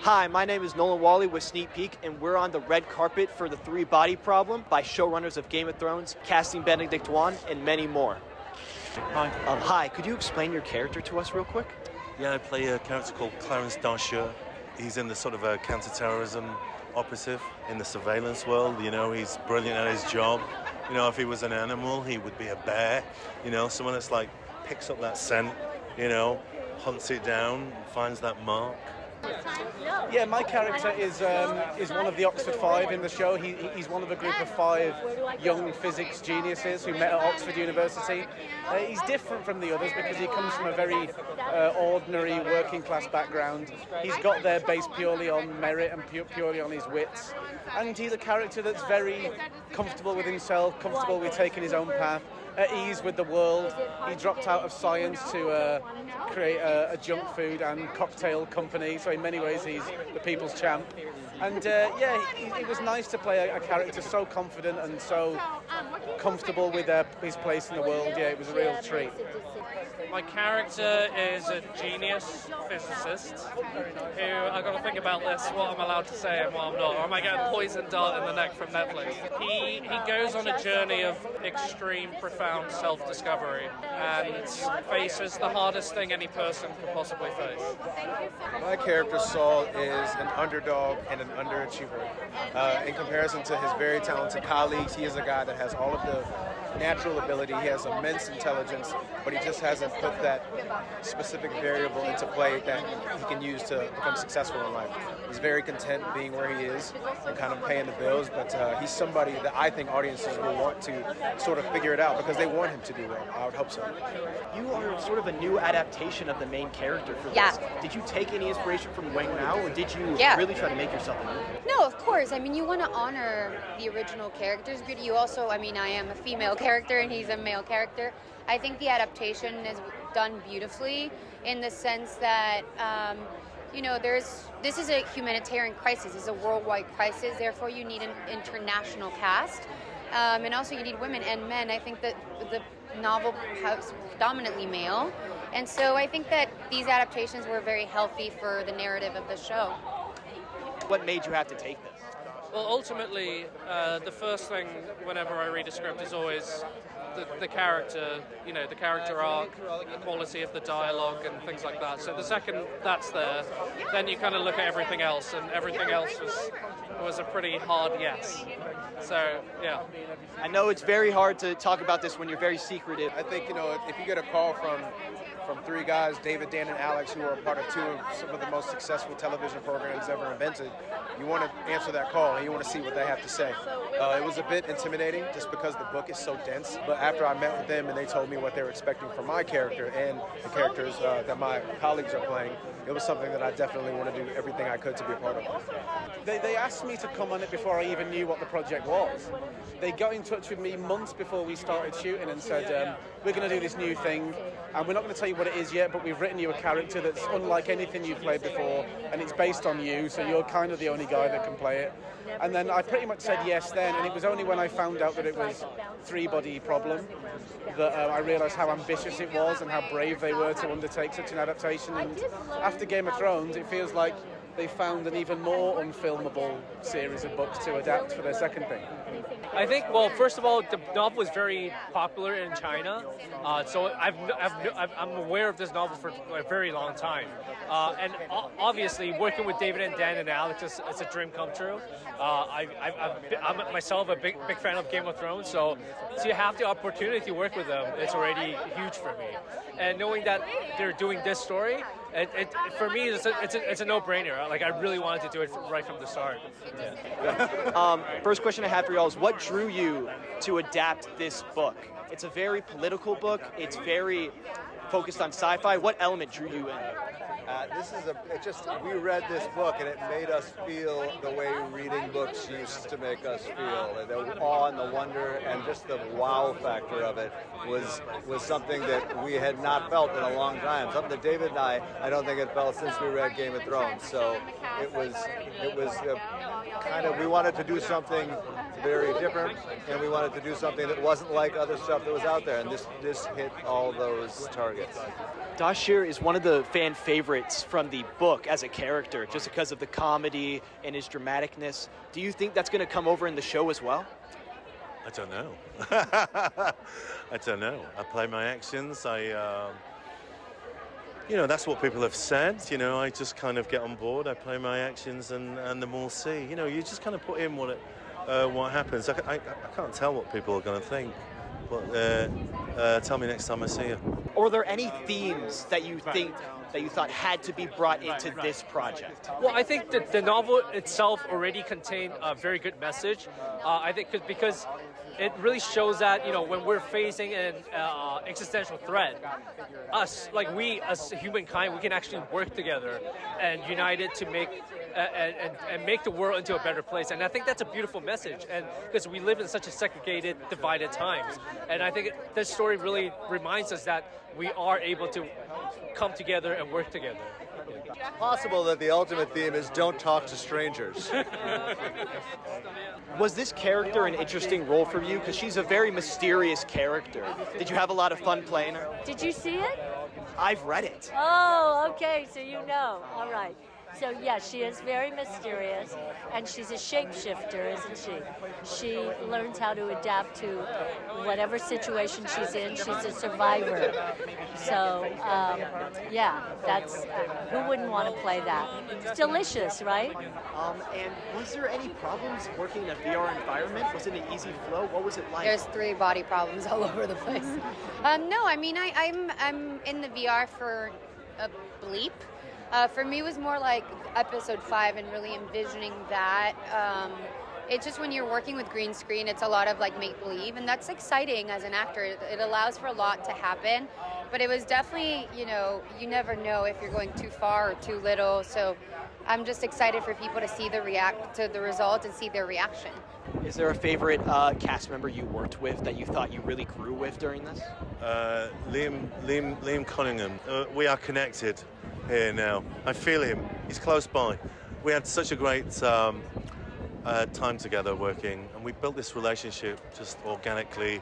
Hi, my name is Nolan Walley with Sneak Peek, and we're on the red carpet for The Three Body Problem by showrunners of Game of Thrones, casting Benedict and many more. Hi. Hi, could you explain your character to us real quick? Yeah, I play a character called Clarence Darcher. He's in the sort of a counter-terrorism operative in the surveillance world. You know, he's brilliant at his job. You know, if he was an animal, he would be a bear. You know, someone that's like picks up that scent, you know, hunts it down, finds that mark. Yeah, my character is one of the Oxford Five in the show. He's one of a group of 5 young physics geniuses who met at Oxford University. He's different from the others because he comes from a very ordinary working class background. He's got there based purely on merit and purely on his wits. And he's a character that's very comfortable with himself, comfortable with taking his own path, at ease with the world. He dropped out of science to create a junk food and cocktail company, so in many ways he's the people's champ. And it was nice to play a character so confident and so comfortable with his place in the world. Yeah, it was a real treat. My character is a genius physicist who, I've got to think about this, what I'm allowed to say and what I'm not, or am I getting poisoned dart in the neck from Netflix? He goes on a journey of extreme, profound self-discovery and faces the hardest thing any person could possibly face. My character, Saul, is an underdog and an underachiever. In comparison to his very talented colleagues, he is a guy that has all of the natural ability. He has immense intelligence, but he just hasn't put that specific variable into play that he can use to become successful in life. He's very content being where he is and kind of paying the bills, but he's somebody that I think audiences will want to sort of figure it out because they want him to do well. I would hope so. You are sort of a new adaptation of the main character for this. Did you take any inspiration from Wang Mao, or did you really try to make yourself a new character? No, of course. I mean, you want to honor the original characters, but you also, I am a female character and he's a male character. I think the adaptation is done beautifully in the sense that, this is a humanitarian crisis. It's a worldwide crisis. Therefore, you need an international cast. And also you need women and men. I think that the novel was predominantly male. And so I think that these adaptations were very healthy for the narrative of the show. What made you have to take this? Well, ultimately, the first thing whenever I read a script is always the character, the character arc, the quality of the dialogue and things like that. So the second that's there, then you kind of look at everything else, and everything else was a pretty hard yes. So, yeah. I know it's very hard to talk about this when you're very secretive. I think, if you get a call from 3 guys, David, Dan, and Alex, who are a part of 2 of some of the most successful television programs ever invented, you want to answer that call and you want to see what they have to say. It was a bit intimidating just because the book is so dense, but after I met with them and they told me what they were expecting from my character and the characters that my colleagues are playing, it was something that I definitely want to do everything I could to be a part of. They asked me to come on it before I even knew what the project was. They got in touch with me months before we started shooting and said, we're going to do this new thing, and we're not going to tell you what it is yet, but we've written you a character that's unlike anything you've played before, and it's based on you, so you're kind of the only guy that can play it. And then I pretty much said yes then, and it was only when I found out that it was Three-Body Problem that I realised how ambitious it was and how brave they were to undertake such an adaptation. And after Game of Thrones, it feels like they found an even more unfilmable series of books to adapt for their second thing. I think, well, first of all, the novel was very popular in China, so I'm aware of this novel for a very long time. And obviously, working with David and Dan and Alex is a dream come true. I'm myself a big fan of Game of Thrones, so to have the opportunity to work with them, it's already huge for me. And knowing that they're doing this story, for me, it's a no-brainer. Like, I really wanted to do it right from the start. Yeah. First question I have for y'all is, what drew you to adapt this book? It's a very political book. It's very focused on sci-fi. What element drew you in? We read this book and it made us feel the way reading books used to make us feel. The awe and the wonder and just the wow factor of it was something that we had not felt in a long time. Something that David and I don't think had felt since we read Game of Thrones. So it was kind of, we wanted to do something very different, and we wanted to do something that wasn't like other stuff that was out there, and this hit all those targets. Dashir is one of the fan favorites from the book as a character, just because of the comedy and his dramaticness. Do you think that's going to come over in the show as well? I don't know. I don't know. I play my actions. That's what people have said. I just kind of get on board. I play my actions, and then we'll see. You just kind of put in what happens. I can't tell what people are going to think, but tell me next time I see you. Or are there any themes that you thought had to be brought into this project? Well, I think that the novel itself already contained a very good message. I think because it really shows that, when we're facing an existential threat, we as humankind, we can actually work together and united to make and make the world into a better place. And I think that's a beautiful message, and because we live in such a segregated, divided times. And I think this story really reminds us that we are able to come together and work together. It's possible that the ultimate theme is don't talk to strangers. Was this character an interesting role for you? Because she's a very mysterious character. Did you have a lot of fun playing her? Did you see it? I've read it. Oh, okay, so you know. All right. So, yeah, she is very mysterious, and she's a shapeshifter, isn't she? She learns how to adapt to whatever situation she's in. She's a survivor. So, that's who wouldn't want to play that? It's delicious, right? And was there any problems working in a VR environment? Was it an easy flow? What was it like? There's 3 body problems all over the place. No, I mean, I'm in the VR for a bleep. For me, it was more like episode 5 and really envisioning that. It's just when you're working with green screen, it's a lot of like make-believe, and that's exciting as an actor. It allows for a lot to happen, but it was definitely, you never know if you're going too far or too little. So I'm just excited for people to see the result and see their reaction. Is there a favorite cast member you worked with that you thought you really grew with during this? Liam Cunningham. We are connected here now. I feel him. He's close by. We had such a great time together working, and we built this relationship just organically,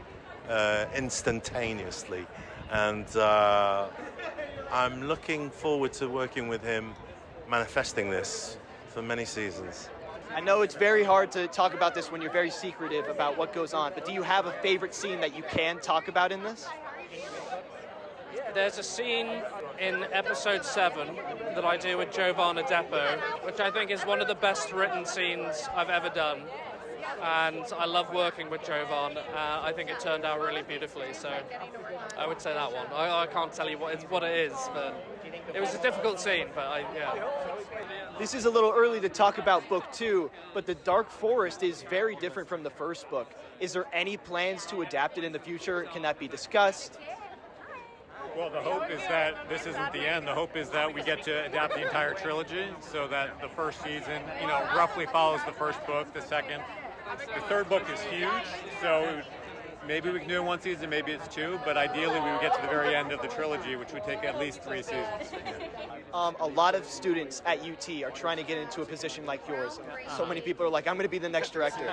instantaneously. And I'm looking forward to working with him, manifesting this for many seasons. I know it's very hard to talk about this when you're very secretive about what goes on, but do you have a favorite scene that you can talk about in this? There's a scene in episode 7 that I do with Jovan Adepo, which I think is one of the best written scenes I've ever done. And I love working with Jovan. I think it turned out really beautifully, so I would say that one. I can't tell you what it is, but it was a difficult scene, but This is a little early to talk about book 2, but The Dark Forest is very different from the first book. Is there any plans to adapt it in the future? Can that be discussed? Well, the hope is that this isn't the end. The hope is that we get to adapt the entire trilogy so that the first season, roughly follows the first book, the second. The third book is huge, so maybe we can do it 1 season, maybe it's 2, but ideally we would get to the very end of the trilogy, which would take at least 3 seasons. A lot of students at UT are trying to get into a position like yours. So many people are like, I'm going to be the next director.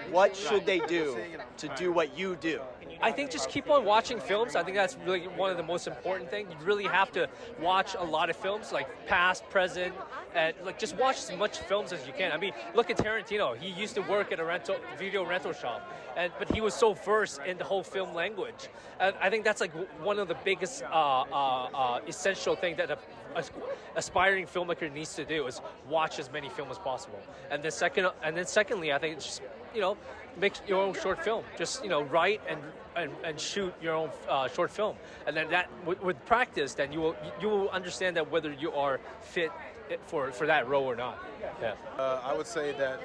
What should they do to do what you do? I think just keep on watching films. I think that's really one of the most important things. You really have to watch a lot of films, like past, present, and just watch as much films as you can. I mean, look at Tarantino. He used to work at a video rental shop, but he was so versed in the whole film language. And I think that's like one of the biggest essential thing that a aspiring filmmaker needs to do is watch as many films as possible. And then secondly, I think it's just, make your own short film. Just write and shoot your own short film, and then that with practice, then you will understand that whether you are fit for that role or not. Yeah. I would say that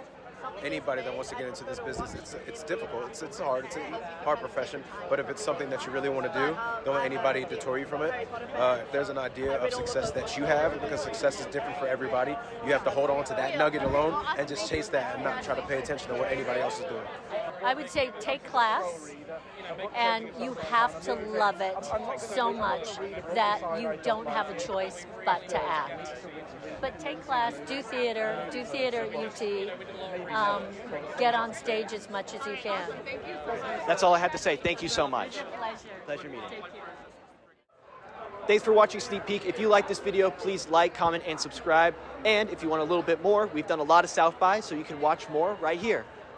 anybody that wants to get into this business, it's difficult. It's hard. It's a hard profession. But if it's something that you really want to do, don't let anybody deter you from it. If there's an idea of success that you have, because success is different for everybody, you have to hold on to that nugget alone and just chase that and not try to pay attention to what anybody else is doing. I would say take class, and you have to love it so much that you don't have a choice but to act. But take class, do theater at UT, get on stage as much as you can. That's all I had to say. Thank you so much. Pleasure. Pleasure meeting you. Take care. Thanks for watching Sneak Peek. If you like this video, please like, comment, and subscribe. And if you want a little bit more, we've done a lot of South by, so you can watch more right here.